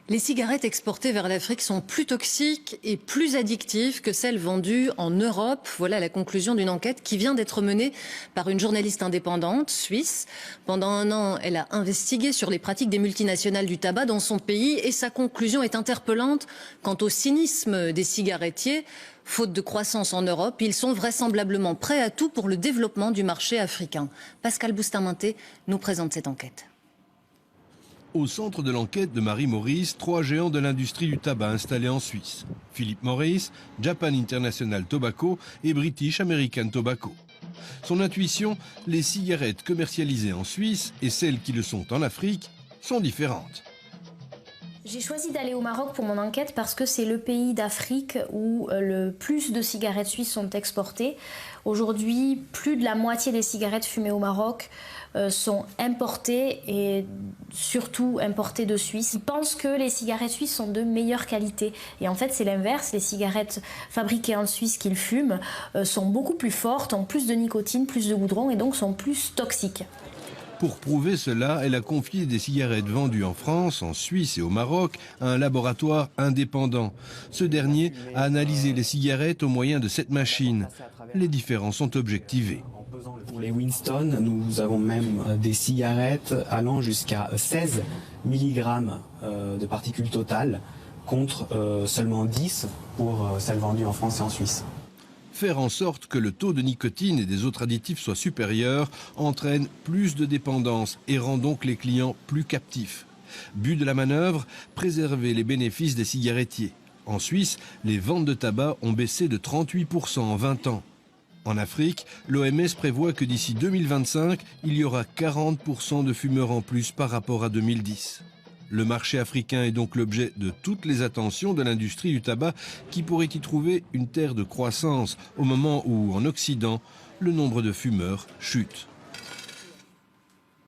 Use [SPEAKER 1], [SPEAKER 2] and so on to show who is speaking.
[SPEAKER 1] Les cigarettes exportées vers l'Afrique sont plus toxiques et plus addictives que celles vendues en Europe. Voilà la conclusion d'une enquête qui vient d'être menée par une journaliste indépendante suisse. Pendant un an, elle a investigué sur les pratiques des multinationales du tabac dans son pays et sa conclusion est interpellante quant au cynisme des cigarettiers. Faute de croissance en Europe, ils sont vraisemblablement prêts à tout pour le développement du marché africain. Pascal Bustamante nous présente cette enquête.
[SPEAKER 2] Au centre de l'enquête de Marie Maurice, 3 géants de l'industrie du tabac installés en Suisse. Philip Morris, Japan International Tobacco et British American Tobacco. Son intuition, les cigarettes commercialisées en Suisse et celles qui le sont en Afrique sont différentes.
[SPEAKER 3] J'ai choisi d'aller au Maroc pour mon enquête parce que c'est le pays d'Afrique où le plus de cigarettes suisses sont exportées. Aujourd'hui, plus de la moitié des cigarettes fumées au Maroc sont importées et surtout importées de Suisse. Ils pensent que les cigarettes suisses sont de meilleure qualité. Et en fait, c'est l'inverse. Les cigarettes fabriquées en Suisse qu'ils fument sont beaucoup plus fortes, ont plus de nicotine, plus de goudron et donc sont plus toxiques.
[SPEAKER 2] Pour prouver cela, elle a confié des cigarettes vendues en France, en Suisse et au Maroc à un laboratoire indépendant. Ce dernier a analysé les cigarettes au moyen de cette machine. Les différences sont objectivées.
[SPEAKER 4] Pour les Winston, nous avons même des cigarettes allant jusqu'à 16 mg de particules totales contre seulement 10 pour celles vendues en France et en Suisse.
[SPEAKER 2] Faire en sorte que le taux de nicotine et des autres additifs soit supérieur entraîne plus de dépendance et rend donc les clients plus captifs. But de la manœuvre, préserver les bénéfices des cigarettiers. En Suisse, les ventes de tabac ont baissé de 38% en 20 ans. En Afrique, l'OMS prévoit que d'ici 2025, il y aura 40% de fumeurs en plus par rapport à 2010. Le marché africain est donc l'objet de toutes les attentions de l'industrie du tabac qui pourrait y trouver une terre de croissance au moment où, en Occident, le nombre de fumeurs chute.